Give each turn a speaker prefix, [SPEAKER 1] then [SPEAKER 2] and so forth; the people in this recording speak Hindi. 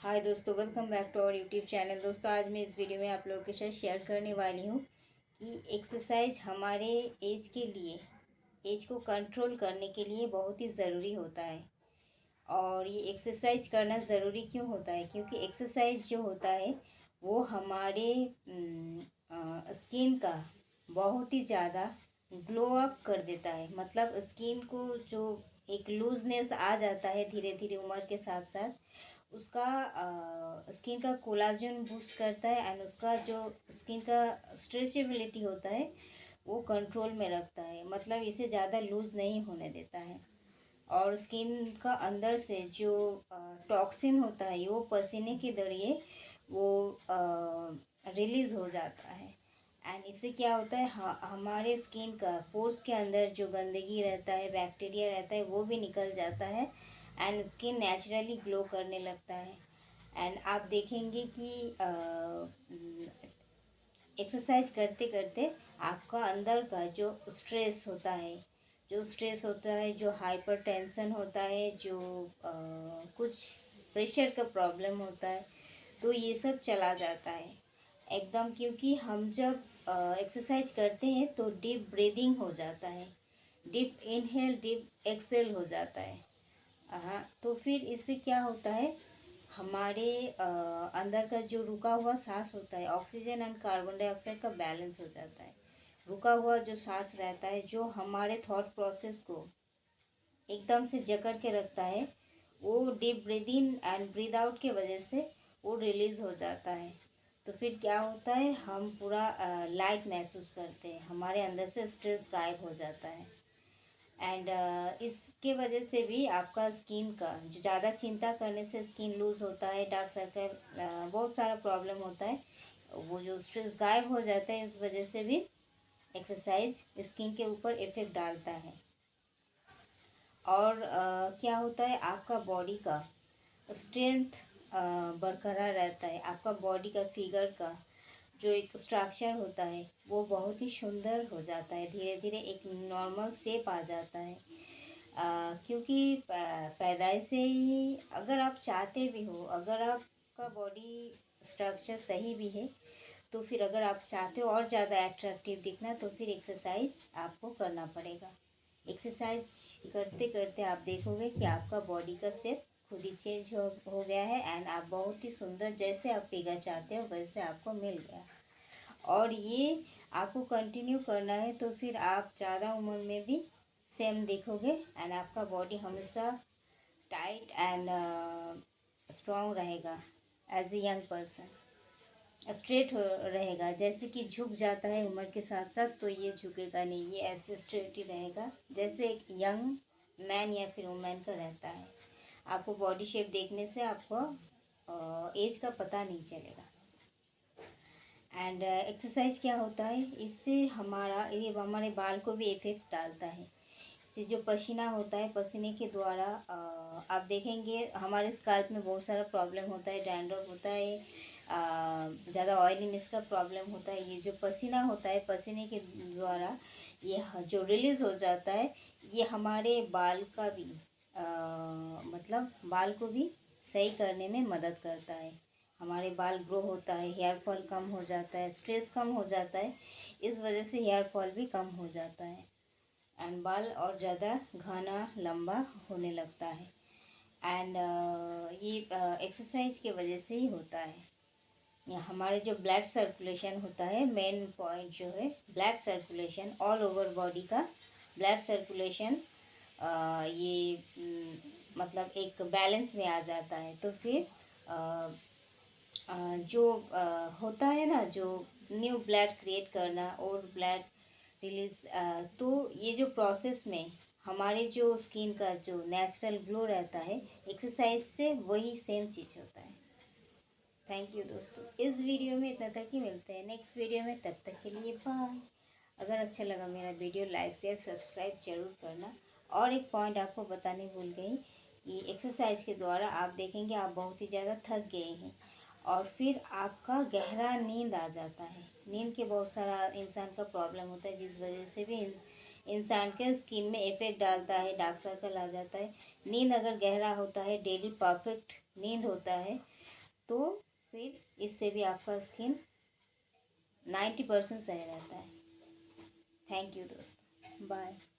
[SPEAKER 1] हाय दोस्तों, welcome back to our YouTube channel. दोस्तों, आज मैं इस वीडियो में आप लोगों के साथ शेयर करने वाली हूँ कि एक्सरसाइज हमारे एज के लिए, एज को कंट्रोल करने के लिए बहुत ही ज़रूरी होता है। और ये एक्सरसाइज करना ज़रूरी क्यों होता है? क्योंकि एक्सरसाइज जो होता है वो हमारे स्किन का बहुत ही ज़्यादा ग्लो अप कर देता है। मतलब स्किन को जो एक लूजनेस आ जाता है धीरे धीरे उम्र के साथ साथ, उसका स्किन का कोलाजन बूस्ट करता है एंड उसका जो स्किन का स्ट्रेचेबिलिटी होता है वो कंट्रोल में रखता है। मतलब इसे ज़्यादा लूज़ नहीं होने देता है। और स्किन का अंदर से जो टॉक्सिन होता है वो पसीने के जरिए वो रिलीज़ हो जाता है। एंड इससे क्या होता है, हमारे स्किन का पोर्स के अंदर जो गंदगी रहता है, बैक्टीरिया रहता है, वो भी निकल जाता है एंड स्किन नेचुरली ग्लो करने लगता है। एंड आप देखेंगे कि एक्सरसाइज करते करते आपका अंदर का जो स्ट्रेस होता है, जो हाइपर टेंशन होता है, जो कुछ प्रेशर का प्रॉब्लम होता है, तो ये सब चला जाता है एकदम। क्योंकि हम जब एक्सरसाइज करते हैं तो डीप ब्रीदिंग हो जाता है, डीप इनहेल डीप एक्सेल हो जाता है। हाँ, तो फिर इससे क्या होता है, हमारे अंदर का जो रुका हुआ सांस होता है, ऑक्सीजन एंड कार्बन डाइऑक्साइड का बैलेंस हो जाता है। रुका हुआ जो सांस रहता है जो हमारे थॉट प्रोसेस को एकदम से जकड़ के रखता है, वो deep breathe in and breathe out के वजह से वो रिलीज़ हो जाता है। तो फिर क्या होता है, हम पूरा लाइट महसूस करते हैं, हमारे अंदर से स्ट्रेस गायब हो जाता है। एंड इसके वजह से भी आपका स्किन का जो ज़्यादा चिंता करने से स्किन लूज होता है, डार्क सर्कल, बहुत सारा प्रॉब्लम होता है, वो जो स्ट्रेस गायब हो जाता है। इस वजह से भी एक्सरसाइज स्किन के ऊपर इफ़ेक्ट डालता है। और क्या होता है, आपका बॉडी का स्ट्रेंथ बरकरार रहता है। आपका बॉडी का फिगर का जो एक स्ट्रक्चर होता है वो बहुत ही सुंदर हो जाता है, धीरे धीरे एक नॉर्मल शेप आ जाता है। क्योंकि पैदाइश से ही अगर आप चाहते भी हो, अगर आपका बॉडी स्ट्रक्चर सही भी है, तो फिर अगर आप चाहते हो और ज़्यादा अट्रैक्टिव दिखना, तो फिर एक्सरसाइज आपको करना पड़ेगा। एक्सरसाइज करते करते आप देखोगे कि आपका बॉडी का शेप खुद ही चेंज हो गया है एंड आप बहुत ही सुंदर, जैसे आप फिगर चाहते हो वैसे आपको मिल गया। और ये आपको कंटिन्यू करना है तो फिर आप ज़्यादा उम्र में भी सेम देखोगे एंड आपका बॉडी हमेशा टाइट एंड स्ट्रॉन्ग रहेगा। As a young person straight हो रहेगा, जैसे कि झुक जाता है उम्र के साथ साथ, तो ये झुकेगा नहीं, ये ऐसे स्ट्रेट ही रहेगा जैसे एक यंग मैन या फिर वुमेन का रहता है। आपको बॉडी शेप देखने से आपको एज का पता नहीं चलेगा। एंड एक्सरसाइज क्या होता है, इससे ये हमारे बाल को भी इफ़ेक्ट डालता है। इससे जो पसीना होता है, पसीने के द्वारा आप देखेंगे हमारे स्काल्प में बहुत सारा प्रॉब्लम होता है, डैंड्रफ होता है, ज़्यादा ऑयलीनेस का प्रॉब्लम होता है। ये जो पसीना होता है, पसीने के द्वारा ये जो रिलीज़ हो जाता है, ये हमारे बाल का भी मतलब बाल को भी सही करने में मदद करता है। हमारे बाल ग्रो होता है, हेयर फॉल कम हो जाता है, स्ट्रेस कम हो जाता है, इस वजह से हेयर फॉल भी कम हो जाता है एंड बाल और ज़्यादा घना लंबा होने लगता है। एंड ये एक्सरसाइज के वजह से ही होता है। हमारे जो ब्लड सर्कुलेशन होता है, मेन पॉइंट जो है blood circulation, all over body का ब्लड सर्कुलेशन ये मतलब एक बैलेंस में आ जाता है। तो फिर जो होता है ना, जो न्यू ब्लड क्रिएट करना और ब्लड रिलीज, तो ये जो प्रोसेस में हमारे जो स्किन का जो नेचुरल ग्लो रहता है, एक्सरसाइज से वही सेम चीज़ होता है। थैंक यू दोस्तों, इस वीडियो में इतना तक ही, मिलते हैं नेक्स्ट वीडियो में, तब तक के लिए बाय। अगर अच्छा लगा मेरा वीडियो, लाइक शेयर सब्सक्राइब जरूर करना। और एक पॉइंट आपको बताने भूल गई कि एक्सरसाइज के द्वारा आप देखेंगे आप बहुत ही ज़्यादा थक गए हैं और फिर आपका गहरा नींद आ जाता है। नींद के बहुत सारा इंसान का प्रॉब्लम होता है, जिस वजह से भी इंसान के स्किन में इफेक्ट डालता है, डार्क सर्कल आ जाता है। नींद अगर गहरा होता है, डेली परफेक्ट नींद होता है, तो फिर इससे भी आपका स्किन 90% सही रहता है। थैंक यू दोस्तों, बाय।